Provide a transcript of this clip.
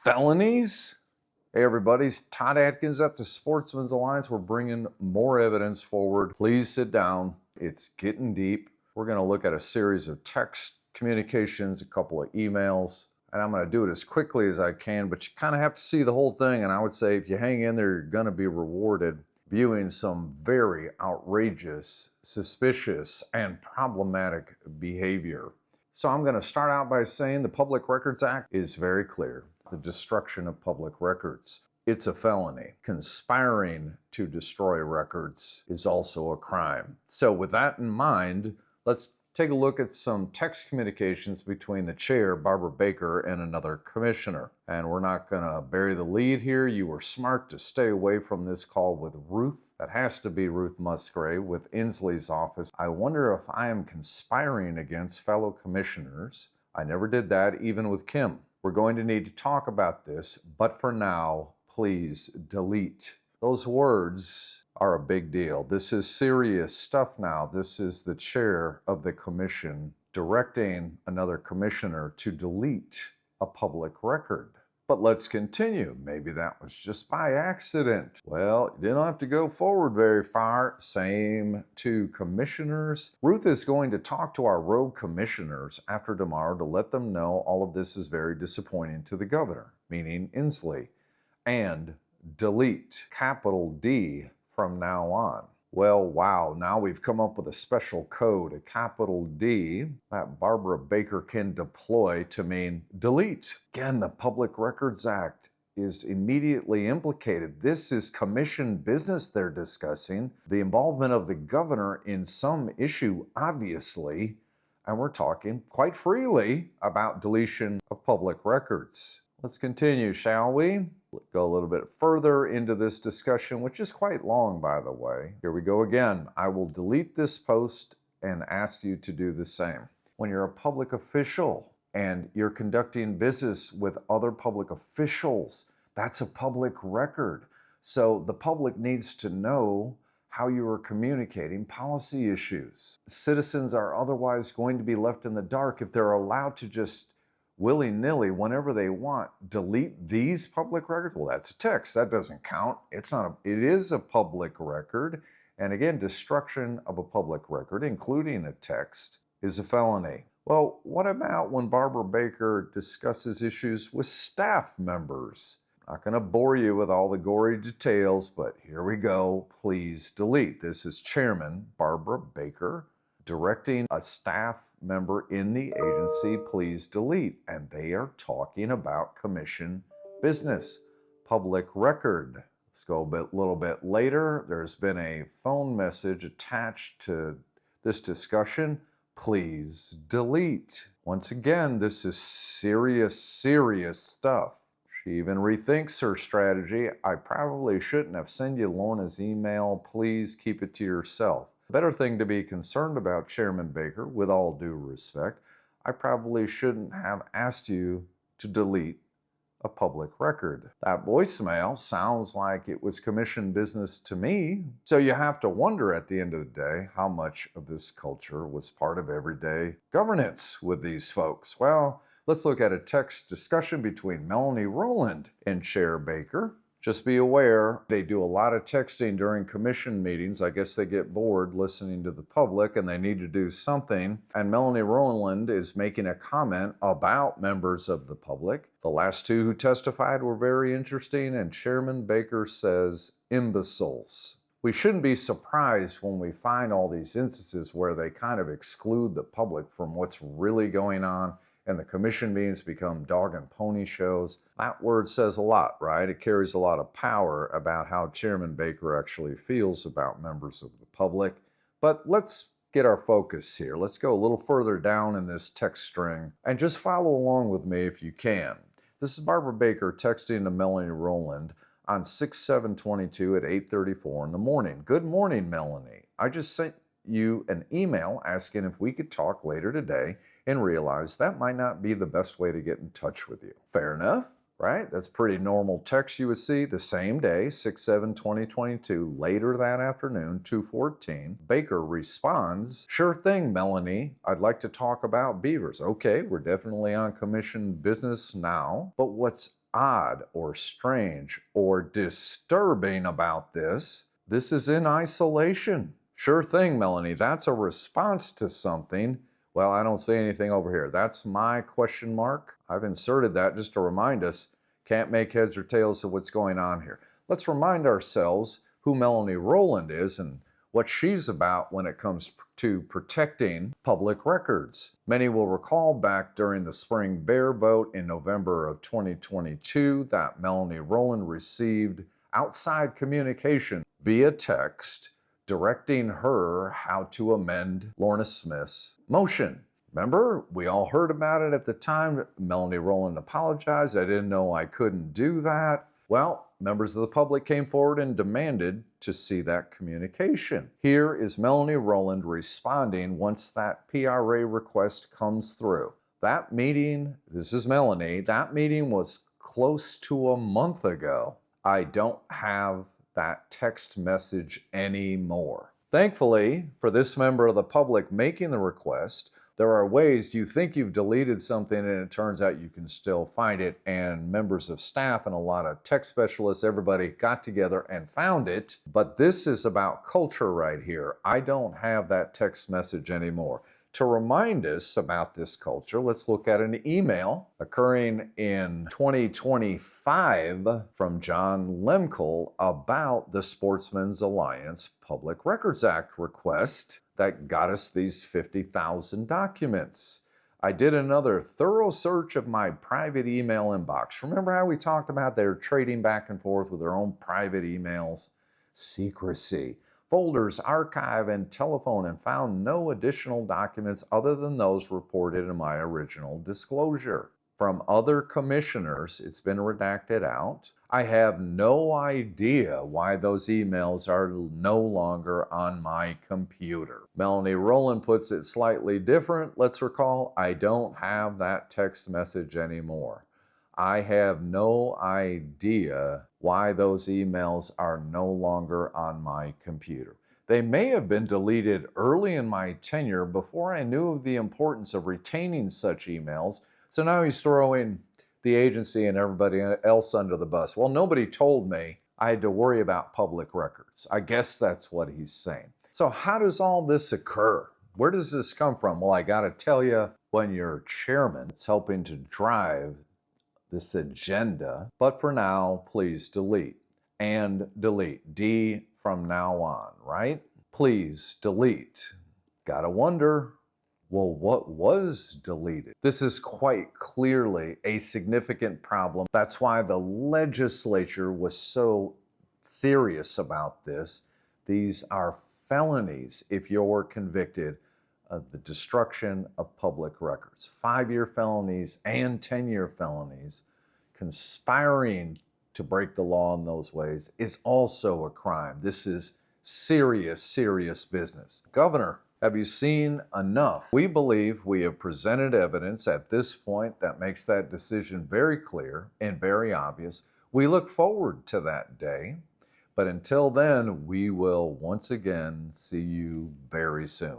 Felonies? Hey everybody, it's Todd Atkins at the Sportsmen's Alliance. We're bringing more evidence forward. Please sit down. It's getting deep. We're going to look at a series of text communications, a couple of emails, and I'm going to do it as quickly as I can, but you kind of have to see the whole thing, and I would say if you hang in there, you're going to be rewarded viewing some very outrageous, suspicious, and problematic behavior. So I'm going to start out by saying the Public Records Act is very clear. The destruction of public records. It's a felony. Conspiring to destroy records is also a crime. So with that in mind, let's take a look at some text communications between the chair, Barbara Baker, and another commissioner. And we're not going to bury the lead here. You were smart to stay away from this call with Ruth. That has to be Ruth Musgrave with Inslee's office. I wonder if I am conspiring against fellow commissioners. I never did that, even with Kim. We're going to need to talk about this, but for now, please delete. Those words are a big deal. This is serious stuff now. This is the chair of the commission directing another commissioner to delete a public record. But let's continue. Maybe that was just by accident. Well, you didn't have to go forward very far. Same to commissioners. Ruth is going to talk to our rogue commissioners after tomorrow to let them know all of this is very disappointing to the governor, meaning Inslee, and delete, capital D, from now on. Well, wow, now we've come up with a special code, a capital D, that Barbara Baker can deploy to mean delete. Again, the Public Records Act is immediately implicated. This is commission business they're discussing, the involvement of the governor in some issue, obviously, and we're talking quite freely about deletion of public records. Let's continue, shall we? Go a little bit further into this discussion, which is quite long, by the way. Here we go again. I will delete this post and ask you to do the same. When you're a public official and you're conducting business with other public officials, that's a public record. So the public needs to know how you are communicating policy issues. Citizens are otherwise going to be left in the dark if they're allowed to just willy-nilly, whenever they want, delete these public records. Well, that's a text. That doesn't count. It is a public record. And again, destruction of a public record, including a text, is a felony. Well, what about when Barbara Baker discusses issues with staff members? Not going to bore you with all the gory details, but here we go. Please delete. This is Chairman Barbara Baker directing a staff member in the agency, please delete. And they are talking about commission business, public record. Let's go a little bit later. There's been a phone message attached to this discussion. Please delete. Once again, this is serious, serious stuff. She even rethinks her strategy. I probably shouldn't have sent you Lorna's email. Please keep it to yourself. Better thing to be concerned about, Chairman Baker, with all due respect, I probably shouldn't have asked you to delete a public record. That voicemail sounds like it was commission business to me. So you have to wonder at the end of the day how much of this culture was part of everyday governance with these folks. Well, let's look at a text discussion between Melanie Rowland and Chair Baker. Just be aware, they do a lot of texting during commission meetings. I guess they get bored listening to the public and they need to do something. And Melanie Rowland is making a comment about members of the public. The last two who testified were very interesting, and Chairman Baker says imbeciles. We shouldn't be surprised when we find all these instances where they kind of exclude the public from what's really going on, and the commission meetings become dog and pony shows. That word says a lot, right? It carries a lot of power about how Chairman Baker actually feels about members of the public. But let's get our focus here. Let's go a little further down in this text string and just follow along with me if you can. This is Barbara Baker texting to Melanie Rowland on 6/7/22 at 8:34 in the morning. Good morning, Melanie. I just sent you an email asking if we could talk later today and realized that might not be the best way to get in touch with you. Fair enough, right? That's pretty normal text you would see the same day, 6/7/2022, later that afternoon, 2:14. Baker responds, "Sure thing, Melanie. I'd like to talk about beavers." Okay, we're definitely on commission business now. But what's odd or strange or disturbing about this, this is in isolation. Sure thing, Melanie, that's a response to something. Well, I don't see anything over here. That's my question mark. I've inserted that just to remind us, can't make heads or tails of what's going on here. Let's remind ourselves who Melanie Rowland is and what she's about when it comes to protecting public records. Many will recall back during the spring bear vote in November of 2022 that Melanie Rowland received outside communication via text directing her how to amend Lorna Smith's motion. Remember, we all heard about it at the time. Melanie Rowland apologized. I didn't know I couldn't do that. Well, members of the public came forward and demanded to see that communication. Here is Melanie Rowland responding once that PRA request comes through. That meeting, this is Melanie, that meeting was close to a month ago. I don't have that text message anymore. Thankfully, for this member of the public making the request, there are ways you think you've deleted something and it turns out you can still find it, and members of staff and a lot of tech specialists, everybody got together and found it. But this is about culture right here. I don't have that text message anymore. To remind us about this culture, let's look at an email occurring in 2025 from John Lehmkuhl about the Sportsmen's Alliance Public Records Act request that got us these 50,000 documents. I did another thorough search of my private email inbox. Remember how we talked about they're trading back and forth with their own private emails? Secrecy. Folders, archive, and telephone, and found no additional documents other than those reported in my original disclosure. From other commissioners, it's been redacted out. I have no idea why those emails are no longer on my computer. Melanie Rowland puts it slightly different. Let's recall, I don't have that text message anymore. I have no idea why those emails are no longer on my computer. They may have been deleted early in my tenure before I knew of the importance of retaining such emails. So now he's throwing the agency and everybody else under the bus. Well, nobody told me I had to worry about public records. I guess that's what he's saying. So how does all this occur? Where does this come from? Well, I got to tell you, when you're chairman, it's helping to drive this agenda. But for now, please delete and delete. D from now on, right? Please delete. Gotta wonder, well, what was deleted? This is quite clearly a significant problem. That's why the legislature was so serious about this. These are felonies if you're convicted of the destruction of public records. 5-year felonies and 10-year felonies. Conspiring to break the law in those ways is also a crime. This is serious, serious business. Governor, have you seen enough? We believe we have presented evidence at this point that makes that decision very clear and very obvious. We look forward to that day. But until then, we will once again see you very soon.